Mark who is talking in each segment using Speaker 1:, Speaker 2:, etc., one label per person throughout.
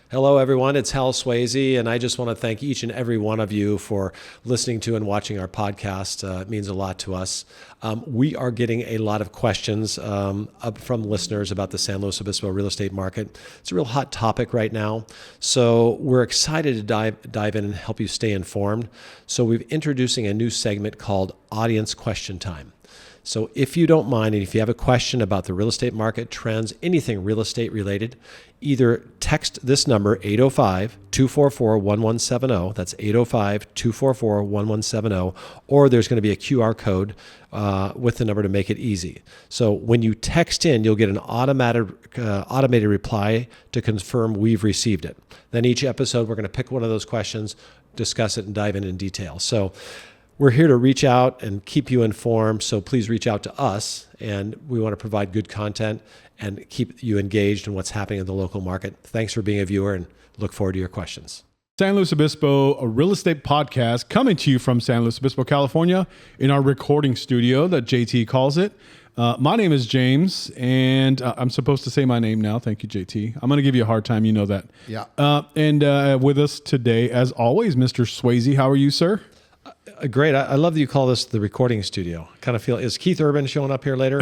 Speaker 1: Hello, everyone. It's Hal Sweasey, and I just want to thank each and every one of you for listening to and watching our podcast. It means a lot to us. We are getting a lot of questions from listeners about the San Luis Obispo real estate market. It's a real hot topic right now, so we're excited to dive in and help you stay informed. So we're introducing a new segment called Audience Question Time. So if you don't mind, and if you have a question about the real estate market, trends, anything real estate related, either text this number, 805-244-1170. That's 805-244-1170. Or there's going to be a QR code with the number to make it easy. So when you text in, you'll get an automated reply to confirm we've received it. Then each episode, we're going to pick one of those questions, discuss it, and dive in detail. So we're here to reach out and keep you informed, so please reach out to us, and we want to provide good content and keep you engaged in what's happening in the local market. Thanks for being a viewer, and look forward to your questions.
Speaker 2: San Luis Obispo, a real estate podcast coming to you from San Luis Obispo, California, in our recording studio that JT calls it. My name is James, and I'm supposed to say my name now. Thank you, JT. I'm going to give you a hard time. You know that.
Speaker 3: Yeah.
Speaker 2: And with us today, as always, Mr. Sweasey. How are you, sir?
Speaker 1: Great. I love that you call this the recording studio. Kind of feel, is Keith Urban showing up here later?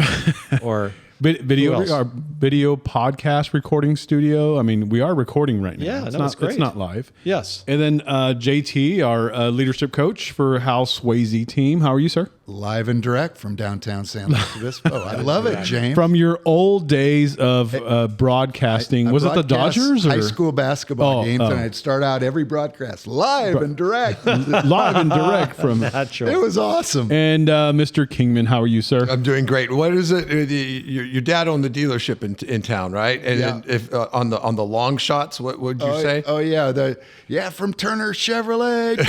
Speaker 1: Or
Speaker 2: our video podcast recording studio. I mean, we are recording right now.
Speaker 1: Yeah, it's great.
Speaker 2: It's not live.
Speaker 1: Yes.
Speaker 2: And then JT, our leadership coach for Hal Sweasey team. How are you, sir?
Speaker 3: Live and direct from downtown San Luis Obispo. I love it, James.
Speaker 2: From your old days of broadcasting, was it the Dodgers? Or?
Speaker 3: High school basketball games, and I'd start out every broadcast live and direct.
Speaker 2: Live and direct from
Speaker 1: Natural.
Speaker 3: It was awesome.
Speaker 2: And Mr. Kingman, how are you, sir?
Speaker 4: I'm doing great. What is it? Your dad owned the dealership in town, right? And
Speaker 3: Yeah.
Speaker 4: if on the long shots, what would you say?
Speaker 3: Oh yeah, from Turner Chevrolet.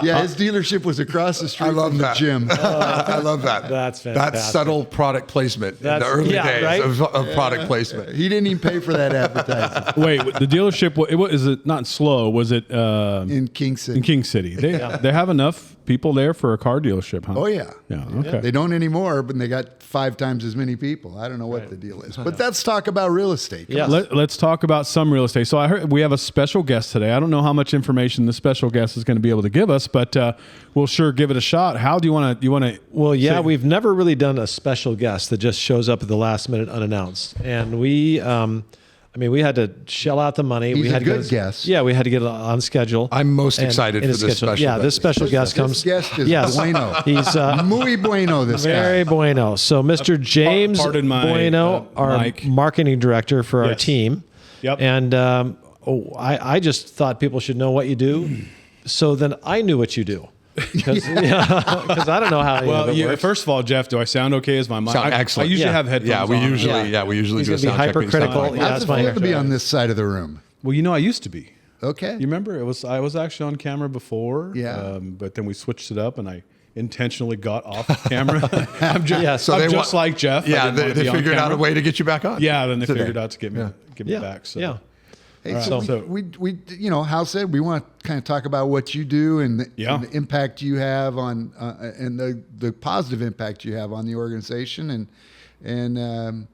Speaker 3: Yeah, his dealership was across the street from the gym.
Speaker 4: I love that.
Speaker 1: That's fantastic.
Speaker 4: That's subtle product placement in the
Speaker 1: That's-
Speaker 4: early
Speaker 1: yeah,
Speaker 4: days
Speaker 1: right?
Speaker 4: of product placement.
Speaker 3: He didn't even pay for that advertising
Speaker 2: Wait, the dealership, is it not slow? Was it
Speaker 3: in King City.
Speaker 2: in King City? They have enough people there for a car dealership, huh?
Speaker 3: Oh yeah.
Speaker 2: Yeah, okay.
Speaker 3: They don't anymore, but they got 5 times as many people. I don't know what the deal is. But let's talk about real estate.
Speaker 1: Yes.
Speaker 2: Let's talk about some real estate. So I heard we have a special guest today. I don't know how much information the special guest is going to be able to give us, but we'll sure give it a shot. How do you want to?
Speaker 1: Well, yeah, we've never really done a special guest that just shows up at the last minute unannounced. And we had to shell out the money.
Speaker 3: He's
Speaker 1: we had
Speaker 3: a
Speaker 1: to
Speaker 3: good guest.
Speaker 1: Yeah, we had to get it on schedule.
Speaker 4: I'm most excited for
Speaker 1: his
Speaker 4: this
Speaker 1: schedule.
Speaker 4: special
Speaker 1: Yeah,
Speaker 4: guest.
Speaker 1: this special guest comes.
Speaker 3: This guest is bueno.
Speaker 1: He's
Speaker 3: Muy bueno, this
Speaker 1: very
Speaker 3: guy.
Speaker 1: bueno. So Mr. James
Speaker 2: pardon my,
Speaker 1: Bueno, our
Speaker 2: Mike.
Speaker 1: marketing director for our
Speaker 2: Yes.
Speaker 1: team.
Speaker 2: Yep.
Speaker 1: And I just thought people should know what you do. So then I knew what you do. Because I don't know how any of it works.
Speaker 2: First of all, Jeff, do I sound okay as my mic?
Speaker 4: Sound excellent.
Speaker 2: I usually
Speaker 1: Yeah.
Speaker 2: have headphones
Speaker 4: Yeah, we
Speaker 2: on.
Speaker 4: usually
Speaker 1: He's
Speaker 4: do a
Speaker 1: gonna be
Speaker 4: sound check.
Speaker 1: hypercritical.
Speaker 4: Like,
Speaker 1: Yeah,
Speaker 3: How's
Speaker 1: that's
Speaker 3: it
Speaker 1: fine.
Speaker 3: feel to be on this side of the room?
Speaker 2: Well, I used to be.
Speaker 3: Okay.
Speaker 2: You remember? I was actually on camera before.
Speaker 3: Yeah.
Speaker 2: But then we switched it up, and I intentionally got off camera. I'm just,
Speaker 1: Yeah, so
Speaker 2: I'm
Speaker 4: they
Speaker 2: just like Jeff. I
Speaker 4: Yeah,
Speaker 2: didn't wanna
Speaker 4: they
Speaker 2: be on
Speaker 4: figured out
Speaker 2: camera.
Speaker 4: a way to get you back on.
Speaker 2: Yeah, then they
Speaker 4: today.
Speaker 2: figured out to get me back. So.
Speaker 1: Yeah.
Speaker 3: Hey, so we Hal said we want to kind of talk about what you do and the impact you have on and the positive impact you have on the organization and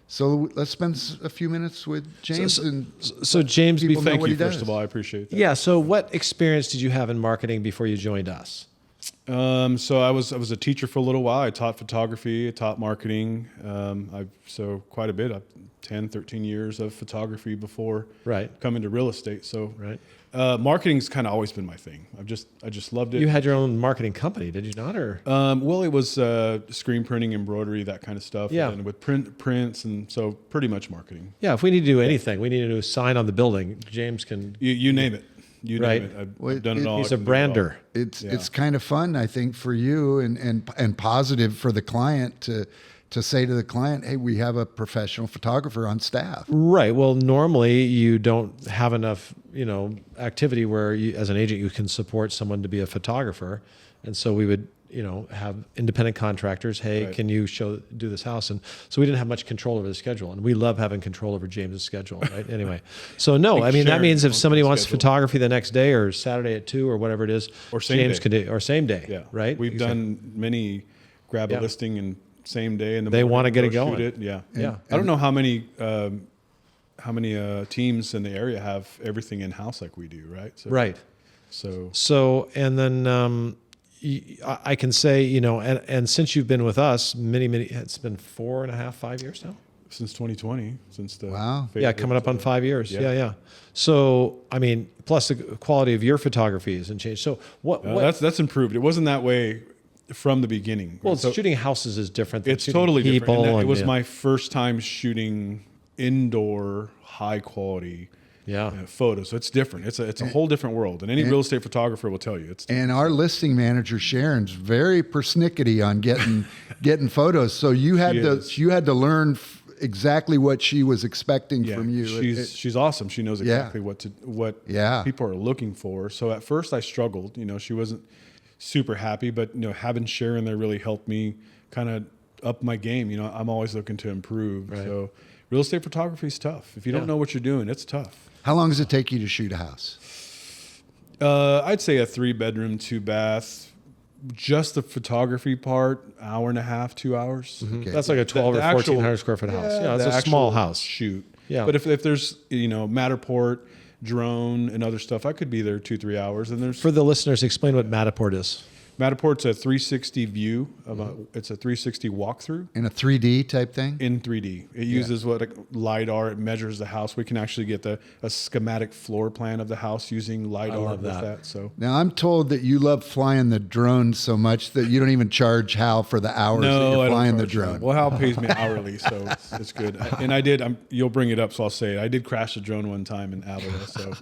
Speaker 3: so let's spend a few minutes with James
Speaker 1: So James,
Speaker 3: people know
Speaker 2: Thank
Speaker 3: what
Speaker 2: you,
Speaker 3: he does.
Speaker 2: first of all. I appreciate that.
Speaker 1: Yeah. So what experience did you have in marketing before you joined us?
Speaker 2: So I was a teacher for a little while. I taught photography, I taught marketing. So quite a bit. 10, 13 years of photography before coming to real estate. So marketing's kind of always been my thing. I just loved it.
Speaker 1: You had your own marketing company, did you not? Or
Speaker 2: well, it was screen printing, embroidery, that kind of stuff.
Speaker 1: Yeah.
Speaker 2: And with prints, and so pretty much marketing.
Speaker 1: yeah, if we need to do anything, we need to do a sign on the building. James can.
Speaker 2: You name it. You name it. I've done it all.
Speaker 1: He's
Speaker 2: I
Speaker 1: a
Speaker 2: can do it all.
Speaker 1: brander.
Speaker 3: It's kind of fun, I think, for you and positive for the client to say to the client, hey, we have a professional photographer on staff.
Speaker 1: Right. Well, normally you don't have enough, activity where you, as an agent, you can support someone to be a photographer. And so we would, have independent contractors. Hey, can you do this house? And so we didn't have much control over the schedule. And we love having control over James's schedule, right? Anyway, so no, that means if somebody wants photography the next day or Saturday at 2 or whatever it is,
Speaker 2: Or same
Speaker 1: James
Speaker 2: day.
Speaker 1: can do, or same day.
Speaker 2: Yeah.
Speaker 1: Right.
Speaker 2: We've done many grab a listing and same day, and
Speaker 1: they want to get it
Speaker 2: go
Speaker 1: going.
Speaker 2: Shoot it. Yeah,
Speaker 1: yeah.
Speaker 2: I don't know how many teams in the area have everything in house like we do, right? So,
Speaker 1: right. So, and then I can say, and since you've been with us, it's been 4.5, 5 years now.
Speaker 2: Since 2020, since the
Speaker 3: wow,
Speaker 1: coming up on 5 years. Yeah. So, I mean, plus the quality of your photography hasn't changed. So, what?
Speaker 2: That's improved. It wasn't that way from the beginning.
Speaker 1: Well, shooting houses is different than
Speaker 2: it's
Speaker 1: shooting
Speaker 2: totally
Speaker 1: people.
Speaker 2: different. And it was my first time shooting indoor, high quality photos. So it's different. It's a whole different world. And any real estate photographer will tell you it's different.
Speaker 3: And our listing manager Sharon's very persnickety on getting photos. So you had to learn exactly what she was expecting from you.
Speaker 2: She's awesome. She knows exactly what people are looking for. So at first I struggled. She wasn't super happy, but having Sharon there really helped me kind of up my game. I'm always looking to improve. Right. So real estate photography is tough. If you don't know what you're doing, it's tough.
Speaker 3: How long does it take you to shoot a house?
Speaker 2: I'd say a 3-bedroom, 2-bath. Just the photography part, 1.5, 2 hours.
Speaker 1: Mm-hmm. Okay. That's like a 12 or 1,400 square foot house. Yeah, it's a small house.
Speaker 2: Shoot.
Speaker 1: Yeah.
Speaker 2: But if there's Matterport, drone, and other stuff, I could be there 2-3 hours. And there's
Speaker 1: for the listeners, explain what Matterport is.
Speaker 2: Matterport's a 360 view it's a 360 walkthrough.
Speaker 3: In a 3D type thing?
Speaker 2: In 3D. It uses LiDAR. It measures the house. We can actually get a schematic floor plan of the house using LiDAR. I love that. So
Speaker 3: now I'm told that you love flying the drone so much that you don't even charge Hal for the hours that you're flying the drone.
Speaker 2: Well, Hal pays me hourly, so it's good. And you'll bring it up, so I'll say it. I did crash a drone one time in Avila, so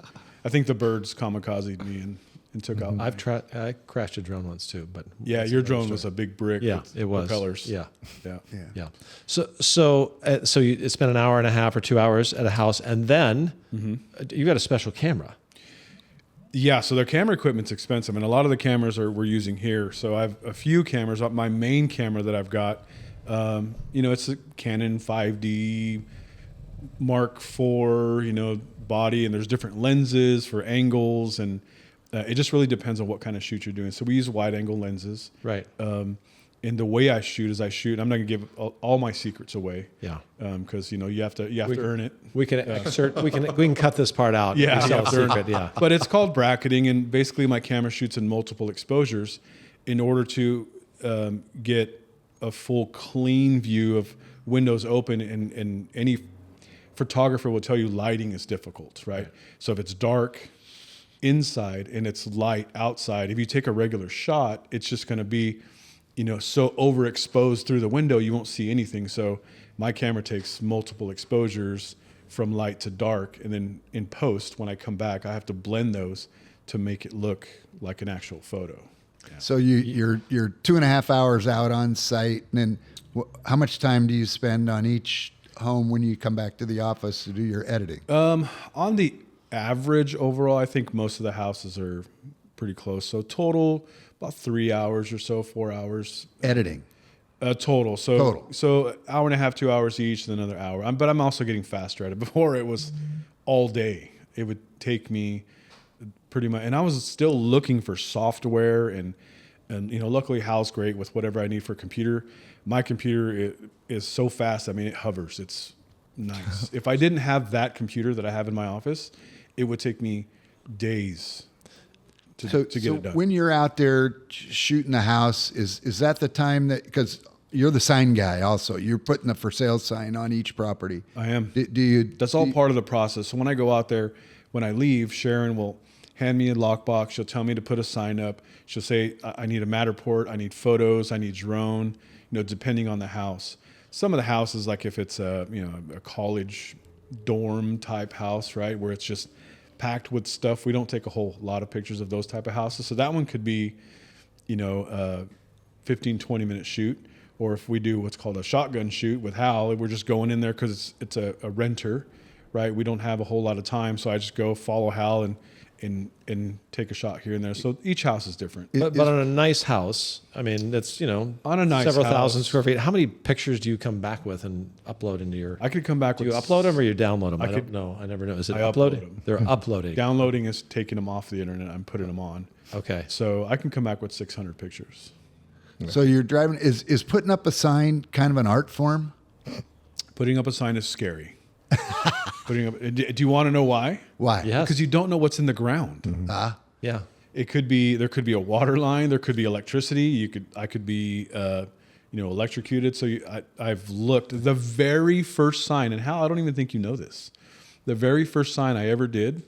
Speaker 2: I think the birds kamikazed me and took out.
Speaker 1: I crashed a drone once too, but
Speaker 2: your drone was a big brick.
Speaker 1: Yeah,
Speaker 2: with
Speaker 1: it was
Speaker 2: propellers.
Speaker 1: Yeah.
Speaker 2: So
Speaker 1: you spent an hour and a half or 2 hours at a house, and then you got a special camera.
Speaker 2: Yeah, so their camera equipment's expensive, and a lot of the cameras we're using here. So I have a few cameras. My main camera that I've got, it's a Canon 5D Mark IV, body, and there's different lenses for angles and. It just really depends on what kind of shoot you're doing. So we use wide angle lenses.
Speaker 1: Right.
Speaker 2: And the way I shoot is I'm not going to give all my secrets away.
Speaker 1: Yeah.
Speaker 2: Because you have to earn it.
Speaker 1: We can we can cut this part out.
Speaker 2: Yeah.
Speaker 1: Secret, yeah.
Speaker 2: But it's called bracketing, and basically my camera shoots in multiple exposures in order to get a full clean view of windows open, and any photographer will tell you lighting is difficult, right? So if it's dark inside and it's light outside, if you take a regular shot, it's just going to be so overexposed through the window you won't see anything. So my camera takes multiple exposures from light to dark, and then in post when I come back I have to blend those to make it look like an actual photo. Yeah.
Speaker 3: So you're 2.5 hours out on site, and then how much time do you spend on each home when you come back to the office to do your editing?
Speaker 2: On the average overall, I think most of the houses are pretty close. So total, about 3 hours or so, 4 hours.
Speaker 3: Editing?
Speaker 2: Total. So hour and a half, 2 hours each, then another hour. But I'm also getting faster at it. Before it was all day. It would take me pretty much, and I was still looking for software and luckily Hal's great with whatever I need for computer. My computer is so fast. I mean, it hovers. It's nice. If I didn't have that computer that I have in my office, it would take me days to get it done.
Speaker 3: When you're out there shooting the house, is that the time that, because you're the sign guy also, you're putting the for sale sign on each property.
Speaker 2: I am.
Speaker 3: That's
Speaker 2: all part of the process. So when I go out there, when I leave, Sharon will hand me a lockbox. She'll tell me to put a sign up. She'll say, I need a Matterport, I need photos, I need drone, depending on the house. Some of the houses, like if it's a college dorm type house, right, where it's just packed with stuff, we don't take a whole lot of pictures of those type of houses. So that one could be, 15, 20 minute shoot. Or if we do what's called a shotgun shoot with Hal, we're just going in there because it's a renter, right? We don't have a whole lot of time, so I just go follow Hal and take a shot here and there. So each house is different.
Speaker 1: But on a nice house, I mean, it's,
Speaker 2: on a nice
Speaker 1: several
Speaker 2: house,
Speaker 1: thousand square feet. How many pictures do you come back with and upload into your?
Speaker 2: I could come back with.
Speaker 1: Do you upload them or you download them? I don't know. I never know. Is it uploading? They're uploading.
Speaker 2: Downloading is taking them off the internet. I'm putting them on.
Speaker 1: Okay.
Speaker 2: So I can come back with 600 pictures.
Speaker 3: So you're driving. Is putting up a sign kind of an art form?
Speaker 2: Putting up a sign is scary. Do you want to know why?
Speaker 3: Why?
Speaker 1: Yes.
Speaker 2: Because you don't know what's in the ground.
Speaker 1: Yeah.
Speaker 2: There could be a water line. There could be electricity. I could be, electrocuted. So I've looked. The very first sign, and Hal, I don't even think you know this. The very first sign I ever did,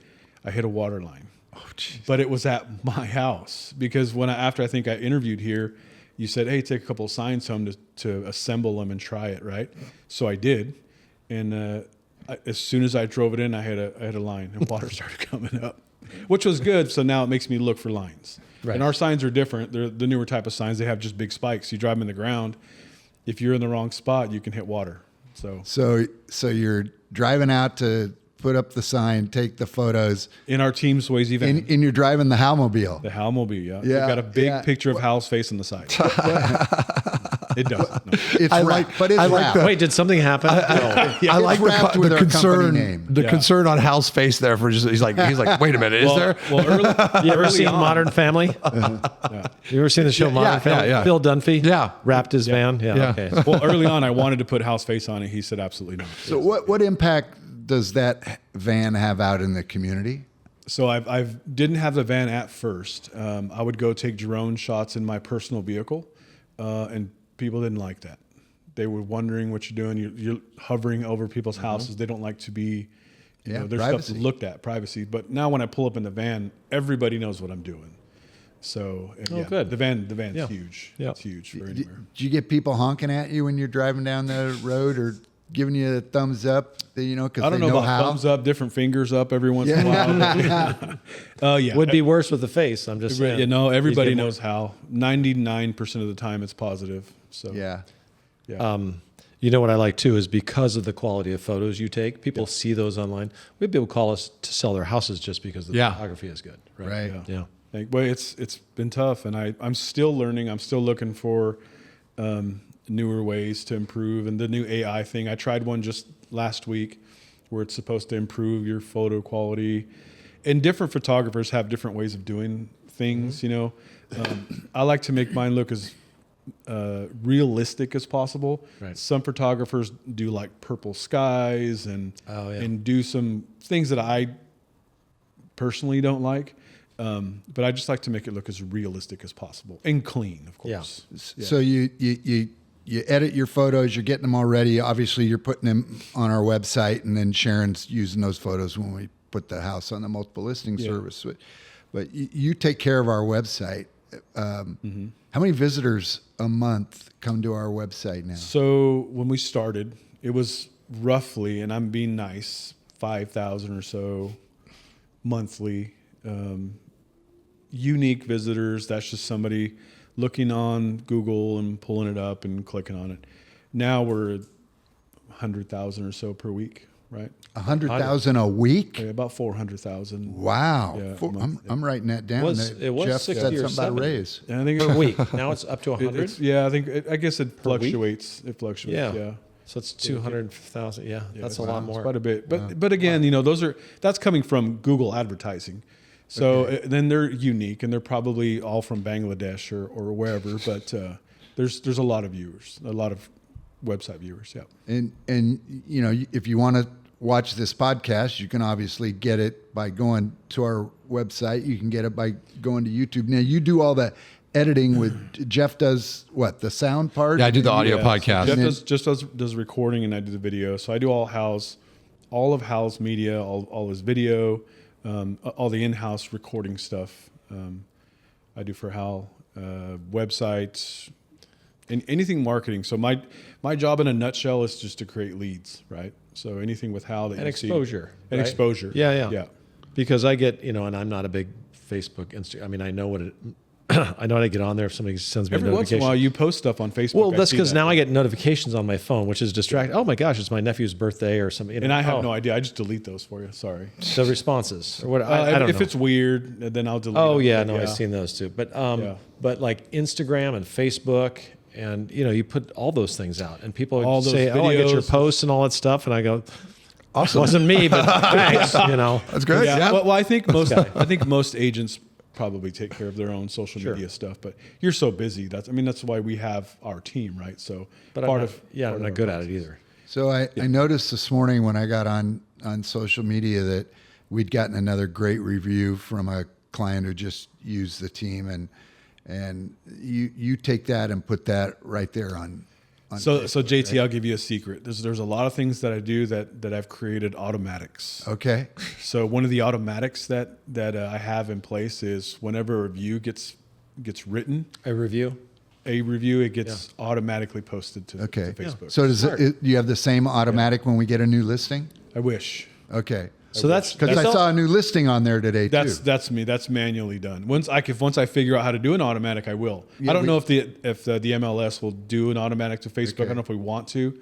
Speaker 2: I hit a water line. Oh, geez. But it was at my house because after I think I interviewed here, you said, "Hey, take a couple of signs home to assemble them and try it." Right. So I did, and as soon as I drove it in, I had a line, and water started coming up, which was good. So now it makes me look for lines. Right. And our signs are different. They're the newer type of signs. They have just big spikes. You drive them in the ground. If you're in the wrong spot, you can hit water. So
Speaker 3: you're driving out to put up the sign, take the photos.
Speaker 2: In our Team Sweasey van.
Speaker 3: And you're driving the Halmobile.
Speaker 2: The Halmobile, yeah.
Speaker 3: Yeah.
Speaker 2: We've got a big picture of Hal's face on the side. It does. No.
Speaker 3: It's wrapped, but it's wrapped.
Speaker 1: Wait, did something happen? No.
Speaker 4: I like the concern.
Speaker 3: Name.
Speaker 4: The concern on Hal's face there for just he's like, wait a minute, is there?
Speaker 1: Well, you ever seen Modern Family? You ever seen the show Modern Family?
Speaker 4: Yeah.
Speaker 1: Bill Dunphy?
Speaker 4: Yeah.
Speaker 1: Wrapped his van? Yeah. Okay.
Speaker 2: Well, early on, I wanted to put Hal's face on it. He said absolutely not.
Speaker 3: So what impact does that van have out in the community?
Speaker 2: So I didn't have the van at first. I would go take drone shots in my personal vehicle, and people didn't like that. They were wondering what you're doing. You're hovering over people's houses. They don't like to be, there's
Speaker 3: privacy.
Speaker 2: stuff looked at, privacy. But now when I pull up in the van, everybody knows what I'm doing. So
Speaker 1: good.
Speaker 2: The van's huge.
Speaker 1: Yeah.
Speaker 2: It's huge for anywhere.
Speaker 3: Do you get people honking at you when you're driving down the road or giving you a thumbs up? Because
Speaker 2: I don't know about thumbs up, different fingers up every once in a while.
Speaker 1: Would be worse with the face. I'm just saying.
Speaker 2: Everybody knows how. 99% of the time it's positive. So
Speaker 3: Yeah.
Speaker 1: You know what I like too is because of the quality of photos you take, people see those online. We have people call us to sell their houses just because the photography is good.
Speaker 3: Right.
Speaker 1: Yeah.
Speaker 2: Well, it's been tough, and I'm still learning. I'm still looking for newer ways to improve, and the new AI thing. I tried one just last week where it's supposed to improve your photo quality, and different photographers have different ways of doing things. I like to make mine look as realistic as possible.
Speaker 1: Right.
Speaker 2: Some photographers do like purple skies and do some things that I personally don't like. But I just like to make it look as realistic as possible and clean, of course.
Speaker 3: Yeah. So you edit your photos, you're getting them all ready. Obviously, you're putting them on our website, and then Sharon's using those photos when we put the house on the multiple listing service. But you take care of our website. How many visitors a month come to our website now?
Speaker 2: So when we started, it was roughly, and I'm being nice, 5,000 or so monthly. Unique visitors, that's just somebody looking on Google and pulling it up and clicking on it. Now we're 100,000 or so per week, right?
Speaker 3: 100,000 a week?
Speaker 2: Yeah, about 400,000.
Speaker 3: Wow.
Speaker 2: Yeah,
Speaker 3: I'm writing that down.
Speaker 1: It was
Speaker 3: Jeff
Speaker 1: 60
Speaker 3: said
Speaker 1: or
Speaker 3: something about a
Speaker 1: 70
Speaker 3: raise.
Speaker 2: And I think
Speaker 1: Per week. Now it's up to 100?
Speaker 2: I guess it fluctuates. It fluctuates, yeah.
Speaker 1: So it's 200,000. Yeah, that's a lot more.
Speaker 2: It's quite a bit. But again, that's coming from Google advertising. So then they're unique, and they're probably all from Bangladesh or wherever. But there's a lot of viewers, a lot of website viewers. Yeah.
Speaker 3: And if you want to watch this podcast, you can obviously get it by going to our website. You can get it by going to YouTube. Now you do all the editing with Jeff. Does what, the sound part?
Speaker 4: Yeah, I do the audio podcast.
Speaker 2: Jeff does recording, and I do the video. So I do all of Hal's media, all his video. All the in-house recording stuff I do for Hal, websites, and anything marketing. So my job in a nutshell is just to create leads, right? So anything with Hal that you
Speaker 1: exposure,
Speaker 2: see. And
Speaker 1: right?
Speaker 2: exposure.
Speaker 1: Yeah. Because I get, and I'm not a big Facebook, Instagram. I mean, I know what it. I know how to get on there if somebody sends me a notification.
Speaker 2: Every once in a while, you post stuff on Facebook.
Speaker 1: Well, that's because now I get notifications on my phone, which is distracting. Oh my gosh, it's my nephew's birthday or something.
Speaker 2: And I have no idea. I just delete those for you. Sorry.
Speaker 1: The responses or what? I don't know.
Speaker 2: If it's weird, then I'll delete.
Speaker 1: Oh yeah, no, I've seen those too. But but like Instagram and Facebook, and you put all those things out, and people say, "Oh, I get your posts and all that stuff," and I go. Awesome. It wasn't me, but thanks.
Speaker 4: That's good.
Speaker 2: Yeah. Well, I think most agents probably take care of their own social media stuff. But you're so busy. That's why we have our team, right? So,
Speaker 1: but I'm not good at it either.
Speaker 3: So I noticed this morning when I got on social media that we'd gotten another great review from a client who just used the team, and you take that and put that right there on
Speaker 2: so
Speaker 3: Facebook,
Speaker 2: JT,
Speaker 3: right?
Speaker 2: I'll give you a secret. There's a lot of things that I do that I've created automatics.
Speaker 3: Okay.
Speaker 2: So one of the automatics that I have in place is whenever a review gets written,
Speaker 1: A review,
Speaker 2: it gets automatically posted to Facebook.
Speaker 3: So do you have the same automatic when we get a new listing?
Speaker 2: I wish.
Speaker 3: Okay.
Speaker 1: So that's
Speaker 3: Because I saw a new listing on there today too.
Speaker 2: That's me. That's manually done. Once I figure out how to do an automatic, I will. I don't know if the MLS will do an automatic to Facebook. I don't know if we want to,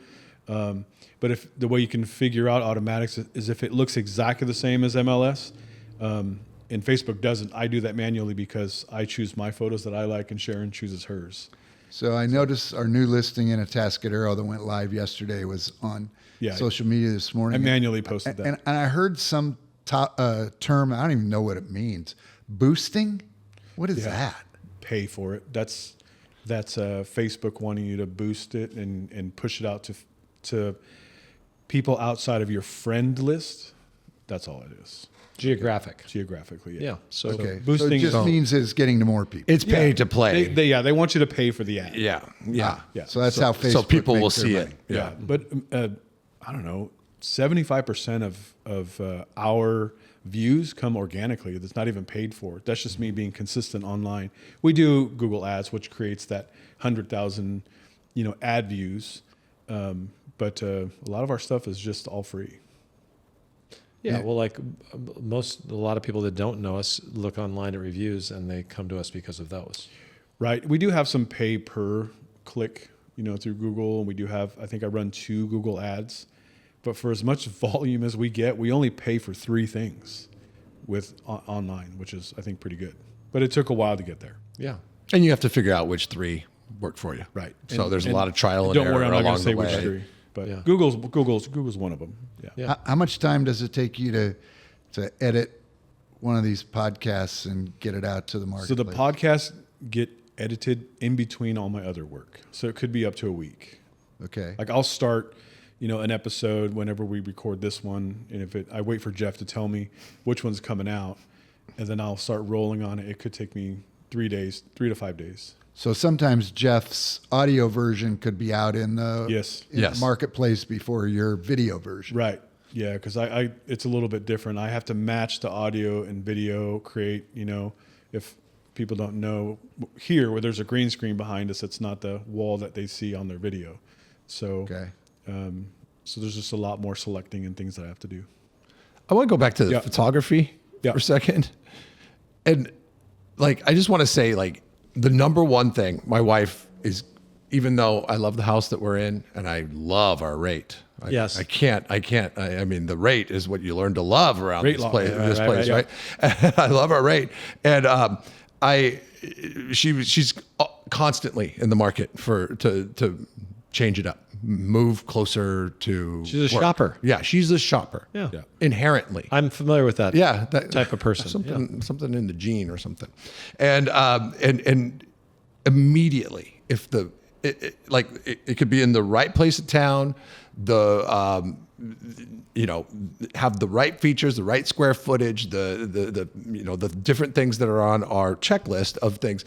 Speaker 2: but if the way you can figure out automatics is if it looks exactly the same as MLS, and Facebook doesn't. I do that manually because I choose my photos that I like, and Sharon chooses hers.
Speaker 3: So I noticed our new listing in Atascadero that went live yesterday was on social media this morning.
Speaker 2: I manually posted that.
Speaker 3: And I heard some term, I don't even know what it means. Boosting? What is that?
Speaker 2: Pay for it. That's Facebook wanting you to boost it and push it out to people outside of your friend list. That's all it is. Geographically, yeah.
Speaker 1: So
Speaker 2: boosting
Speaker 3: so it just means it's getting to more people.
Speaker 4: It's pay to play.
Speaker 2: They want you to pay for the ad.
Speaker 4: Yeah.
Speaker 3: So that's how Facebook
Speaker 4: So people will
Speaker 3: makes their
Speaker 4: see
Speaker 3: money.
Speaker 4: it.
Speaker 2: Yeah. But I don't know, 75% of our views come organically. That's not even paid for. That's just me being consistent online. We do Google Ads, which creates that 100,000, ad views. But a lot of our stuff is just all free.
Speaker 1: Yeah, well, like a lot of people that don't know us look online at reviews and they come to us because of those.
Speaker 2: Right. We do have some pay per click, through Google. And we do have, I think I run 2 Google ads, but for as much volume as we get, we only pay for 3 things with online, which is, I think, pretty good. But it took a while to get there.
Speaker 1: Yeah.
Speaker 4: And you have to figure out which 3 work for you.
Speaker 2: Right.
Speaker 4: So there's a lot of trial and
Speaker 2: don't
Speaker 4: error
Speaker 2: worry, I'm not going
Speaker 4: along
Speaker 2: to say
Speaker 4: the way.
Speaker 2: which 3. But
Speaker 1: Yeah.
Speaker 2: Google's one of them. Yeah.
Speaker 3: How much time does it take you to edit one of these podcasts and get it out to the market?
Speaker 2: So the podcasts get edited in between all my other work. So it could be up to a week.
Speaker 3: Okay.
Speaker 2: Like I'll start, an episode whenever we record this one, and I wait for Jeff to tell me which one's coming out, and then I'll start rolling on it. It could take me 3 to 5 days.
Speaker 3: So sometimes Jeff's audio version could be out in the
Speaker 2: Yes.
Speaker 3: marketplace before your video version.
Speaker 2: Right. Yeah, because it's a little bit different. I have to match the audio and video, create, if people don't know, here where there's a green screen behind us, it's not the wall that they see on their video. So, so there's just a lot more selecting and things that I have to do.
Speaker 4: I want to go back to the photography for a second. And I just want to say, the number one thing, my wife is, even though I love the house that we're in and I love our rate.
Speaker 1: Yes.
Speaker 4: I can't. I mean, the rate is what you learn to love around
Speaker 2: Rate
Speaker 4: this
Speaker 2: law.
Speaker 4: place, right? I love our rate. And she's constantly in the market to change it up, move closer to
Speaker 1: She's a
Speaker 4: work.
Speaker 1: shopper.
Speaker 4: Yeah, she's a shopper.
Speaker 1: Yeah.
Speaker 4: Inherently.
Speaker 1: I'm familiar with that.
Speaker 4: That
Speaker 1: type of person.
Speaker 4: Something in the gene or something. And immediately, if it could be in the right place in town, have the right features, the right square footage, the different things that are on our checklist of things.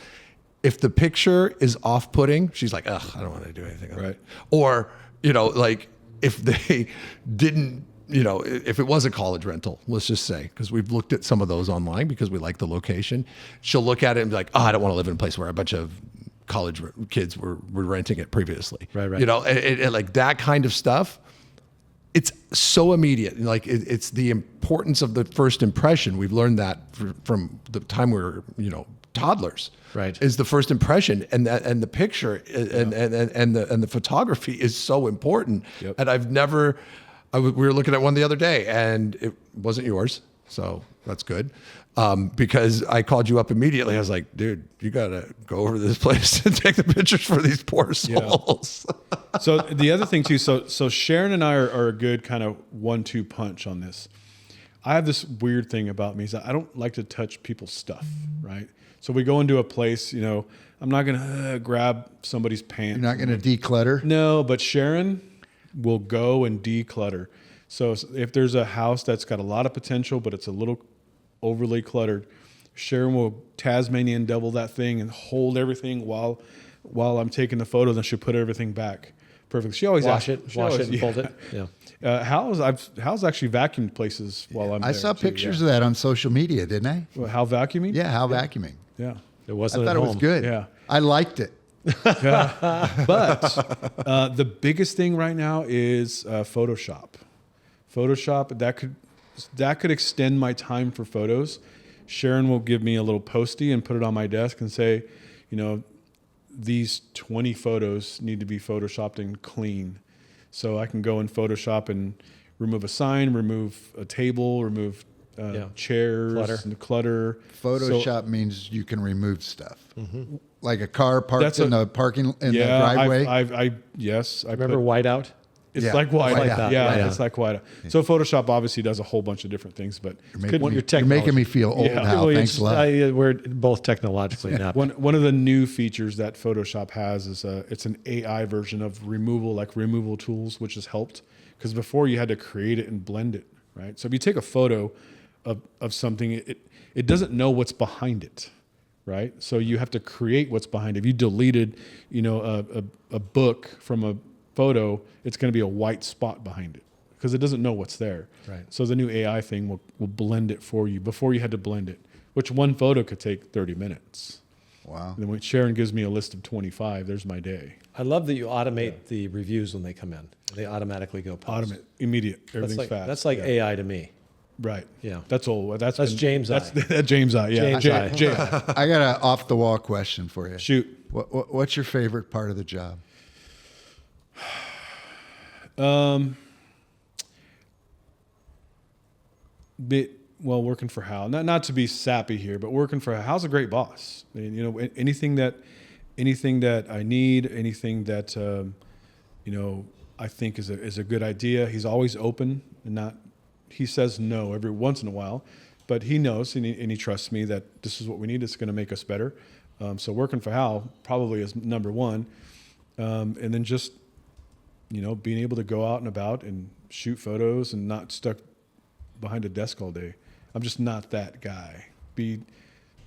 Speaker 4: If the picture is off-putting, she's like, ugh, I don't want to do anything. Right. Or, if they didn't, if it was a college rental, let's just say, because we've looked at some of those online because we like the location, she'll look at it and be like, oh, I don't want to live in a place where a bunch of college kids were renting it previously.
Speaker 1: Right.
Speaker 4: And like that kind of stuff, it's so immediate. It's the importance of the first impression. We've learned that from the time we were, toddlers.
Speaker 1: Right.
Speaker 4: Is the first impression, and the picture and the photography is so important.
Speaker 2: Yep.
Speaker 4: And we were looking at one the other day, and it wasn't yours, so that's good. Because I called you up immediately. I was like, dude, you got to go over to this place and take the pictures for these poor souls.
Speaker 2: Yeah. So the other thing too, so Sharon and I are a good kind of 1-2 punch on this. I have this weird thing about me is that I don't like to touch people's stuff, right? So we go into a place, you know, I'm not going to grab somebody's pants.
Speaker 3: You're not going to declutter?
Speaker 2: No, but Sharon will go and declutter. So if there's a house that's got a lot of potential, but it's a little overly cluttered, Sharon will Tasmanian devil that thing and hold everything while I'm taking the photo. Then she'll put everything back perfectly. She always
Speaker 1: wash it and fold it. Yeah.
Speaker 2: Hal's actually vacuumed places while I'm there.
Speaker 3: I saw pictures of that on social media, didn't I?
Speaker 2: Well, Hal vacuuming?
Speaker 3: Yeah, Hal vacuuming.
Speaker 2: Yeah.
Speaker 1: It wasn't.
Speaker 3: I thought it was good.
Speaker 2: Yeah.
Speaker 3: I liked it.
Speaker 2: But the biggest thing right now is Photoshop. Photoshop, that could extend my time for photos. Sharon will give me a little postie and put it on my desk and say, you know, these 20 photos need to be photoshopped and clean. So I can go in Photoshop and remove a sign, remove a table, remove chairs, and clutter.
Speaker 3: Photoshop means you can remove stuff. Mm-hmm. Like a car parked in the driveway.
Speaker 2: Yes. I
Speaker 1: remember whiteout.
Speaker 2: It's like whiteout.
Speaker 1: Yeah,
Speaker 2: it's like whiteout. So Photoshop obviously does a whole bunch of different things, but
Speaker 3: you're making me feel old, Hal. Thanks a lot.
Speaker 1: We're both technologically inept.
Speaker 2: One of the new features that Photoshop has is it's an AI version of removal tools, which has helped, because before you had to create it and blend it, right? So if you take a photo of something, it doesn't know what's behind it, right? So you have to create what's behind it. If you deleted, a book from a photo, it's going to be a white spot behind it because it doesn't know what's there.
Speaker 1: Right.
Speaker 2: So the new AI thing will blend it for you before you had to blend it, which one photo could take 30 minutes.
Speaker 3: Wow.
Speaker 2: And then when Sharon gives me a list of 25, there's my day.
Speaker 1: I love that you automate the reviews when they come in. They automatically go post.
Speaker 2: Automate, immediate, everything's fast.
Speaker 1: That's like AI to me.
Speaker 2: Right.
Speaker 1: Yeah.
Speaker 2: That's old. That's
Speaker 1: James I.
Speaker 2: That's James I. Yeah.
Speaker 1: James I.
Speaker 3: I got an off the wall question for you.
Speaker 2: Shoot.
Speaker 3: What's your favorite part of the job?
Speaker 2: Working for Hal, not to be sappy here, but working for Hal's a great boss. And, anything that I need, anything that I think is a good idea, he's always open and he says no every once in a while, but he knows and he trusts me that this is what we need. It's going to make us better. So working for Hal probably is number one, and then just being able to go out and about and shoot photos and not stuck behind a desk all day. I'm just not that guy. Be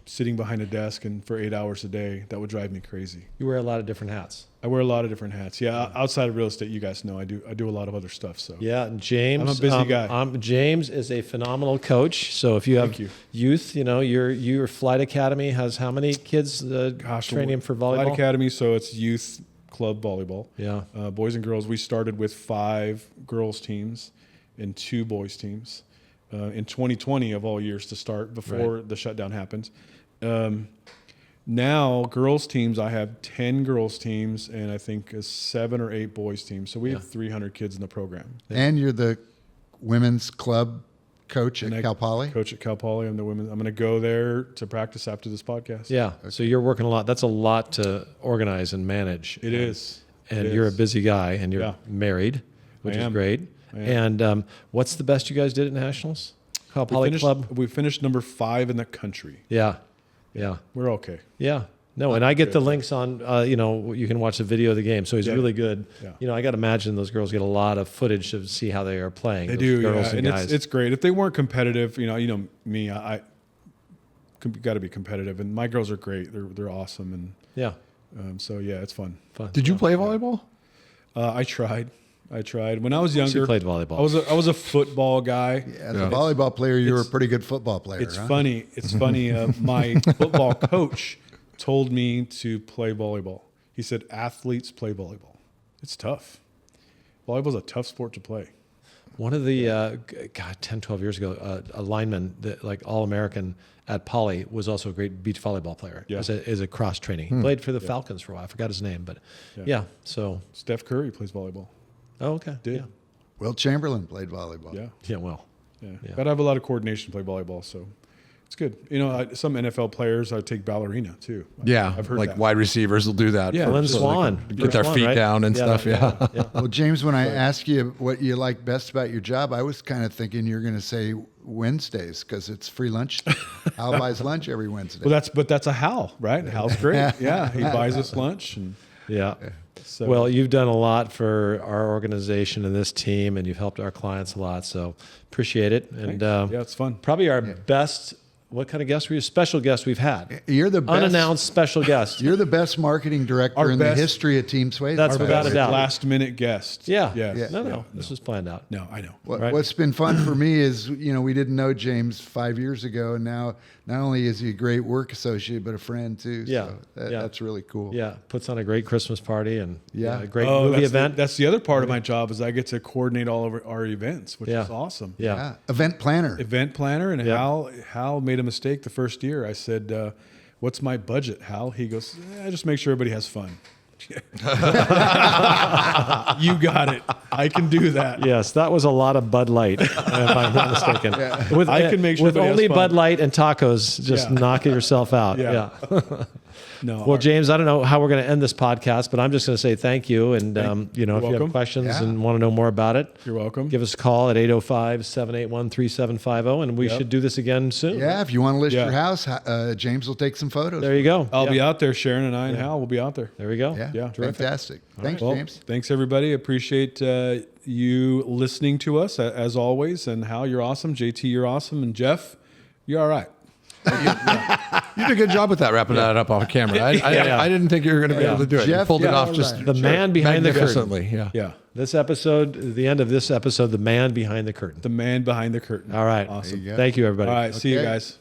Speaker 2: sitting behind a desk and for 8 hours a day, that would drive me crazy.
Speaker 1: You wear a lot of different hats.
Speaker 2: I wear a lot of different hats. Yeah, outside of real estate, you guys know I do a lot of other stuff. So
Speaker 1: yeah, and James,
Speaker 2: I'm a busy guy.
Speaker 1: James is a phenomenal coach. So if you have youth, your flight academy has how many kids training for volleyball?
Speaker 2: Flight academy, so it's youth club volleyball.
Speaker 1: Yeah,
Speaker 2: boys and girls. We started with 5 girls teams and 2 boys teams. In 2020 of all years to start before the shutdown happened. Now girls teams, I have 10 girls teams and I think 7 or 8 boys teams. So we have 300 kids in the program.
Speaker 3: And you're the women's club coach at Cal Poly?
Speaker 2: Coach at Cal Poly. I'm going to go there to practice after this podcast.
Speaker 1: Yeah. Okay. So you're working a lot. That's a lot to organize and manage.
Speaker 2: It is.
Speaker 1: And you're a busy guy and you're married, which is great. And what's the best you guys did at Nationals? Cal Poly Club?
Speaker 2: We finished number 5 in the country.
Speaker 1: Yeah.
Speaker 2: We're okay.
Speaker 1: Yeah. No, and I get the links on, you can watch the video of the game. So he's really good. Yeah. I got to imagine those girls get a lot of footage to see how they are playing.
Speaker 2: They do, girls and guys. It's great. If they weren't competitive, me, I got to be competitive. And my girls are great. They're awesome. And it's fun.
Speaker 4: Did you play volleyball?
Speaker 2: I tried. When I was younger.
Speaker 1: You played volleyball.
Speaker 2: I was a football guy.
Speaker 3: Yeah, as a volleyball player, you were a pretty good football player.
Speaker 2: It's funny. It's funny. My football coach told me to play volleyball. He said, athletes play volleyball. It's tough. Volleyball's a tough sport to play.
Speaker 1: One of the, 10, 12 years ago, a lineman, All-American at Poly, was also a great beach volleyball player as a cross training. He played for the Falcons for a while. I forgot his name, but so.
Speaker 2: Steph Curry plays volleyball.
Speaker 1: Oh, okay.
Speaker 2: Did.
Speaker 1: Yeah.
Speaker 3: Will Chamberlain played volleyball.
Speaker 2: Yeah.
Speaker 1: Yeah, well.
Speaker 2: Yeah. But I have a lot of coordination to play volleyball, so It's good. You know, some NFL players take ballerina too.
Speaker 4: Yeah,
Speaker 2: I've heard
Speaker 4: like
Speaker 2: that.
Speaker 4: wide receivers will do that.
Speaker 2: Yeah,
Speaker 1: Lynn
Speaker 2: so
Speaker 1: Swan.
Speaker 4: Get their
Speaker 1: First
Speaker 4: feet
Speaker 1: one, right?
Speaker 4: down and stuff. Yeah.
Speaker 3: Well, James, when I asked you what you like best about your job, I was kind of thinking you're going to say Wednesdays because it's free lunch. Hal buys lunch every Wednesday.
Speaker 2: Well, that's a Hal, right? Hal's great. Yeah, he buys us lunch. And
Speaker 1: Yeah.
Speaker 2: so,
Speaker 1: Well, you've done a lot for our organization and this team, and you've helped our clients a lot. So appreciate it. And
Speaker 2: yeah, it's fun.
Speaker 1: probably our best. What kind of guest were you? Special guest we've had.
Speaker 3: You're the best,
Speaker 1: Unannounced special guest.
Speaker 3: You're the best marketing director
Speaker 2: Our
Speaker 3: in the
Speaker 2: best-
Speaker 3: history of Team Swayze.
Speaker 1: That's
Speaker 3: Our
Speaker 1: without
Speaker 3: best.
Speaker 1: a doubt.
Speaker 2: Last minute guest.
Speaker 1: Yeah.
Speaker 2: Yes.
Speaker 1: No. This was planned out.
Speaker 2: No, I know.
Speaker 1: Right.
Speaker 3: What's been fun for me is, we didn't know James 5 years ago, and now not only is he a great work associate, but a friend too.
Speaker 1: Yeah,
Speaker 3: So
Speaker 1: yeah.
Speaker 3: that's really cool.
Speaker 1: Yeah. Puts on a great Christmas party and
Speaker 3: Yeah.
Speaker 1: a great movie event.
Speaker 2: That's the other part of my job is I get to coordinate all of our events, which
Speaker 1: Yeah.
Speaker 2: is awesome.
Speaker 1: yeah.
Speaker 3: Event planner.
Speaker 2: Event planner, and
Speaker 1: Yeah.
Speaker 2: Hal made a mistake the first year. I said, "What's my budget, Hal?" He goes, "Just make sure everybody has fun." You got it. I can do that.
Speaker 1: Yes, that was a lot of Bud Light, if I'm not mistaken. With,
Speaker 2: I can make sure
Speaker 1: with
Speaker 2: everybody has
Speaker 1: only
Speaker 2: fun.
Speaker 1: Bud Light and tacos, just
Speaker 2: Yeah.
Speaker 1: knocking yourself out.
Speaker 2: Yeah.
Speaker 1: Yeah.
Speaker 2: No.
Speaker 1: Well, James, I don't know how we're going to end this podcast, but I'm just going to say thank you. And, if you have
Speaker 2: welcome.
Speaker 1: questions
Speaker 3: Yeah.
Speaker 1: and want to know more about it,
Speaker 2: You're welcome.
Speaker 1: give us a call at 805-781-3750, and we should do this again soon.
Speaker 3: Yeah, if you want to list
Speaker 2: Yeah.
Speaker 3: your house, James will take some photos.
Speaker 1: There you go.
Speaker 2: I'll
Speaker 1: Yeah.
Speaker 2: be out there. Sharon and I and Hal will be out there.
Speaker 1: There we go.
Speaker 3: Yeah,
Speaker 2: Yeah. Terrific.
Speaker 3: fantastic. Thanks,
Speaker 2: Well,
Speaker 3: James.
Speaker 2: thanks everybody. Appreciate you listening to us as always. And Hal, you're awesome. JT, you're awesome. And Jeff, you're all right.
Speaker 4: You did a good job with that, wrapping that up off camera. I didn't think you were going to be able to do it. You
Speaker 3: Jeff,
Speaker 4: pulled it
Speaker 3: yeah,
Speaker 4: off
Speaker 3: all
Speaker 4: just
Speaker 3: right.
Speaker 1: The man behind the curtain.
Speaker 4: magnificently. Yeah.
Speaker 2: Yeah.
Speaker 1: This episode, the end of this episode, the man behind the curtain.
Speaker 2: The man behind the curtain.
Speaker 1: All right.
Speaker 2: Awesome.
Speaker 3: There you go.
Speaker 1: Thank you, everybody.
Speaker 2: All right. See you
Speaker 3: Okay.
Speaker 2: guys.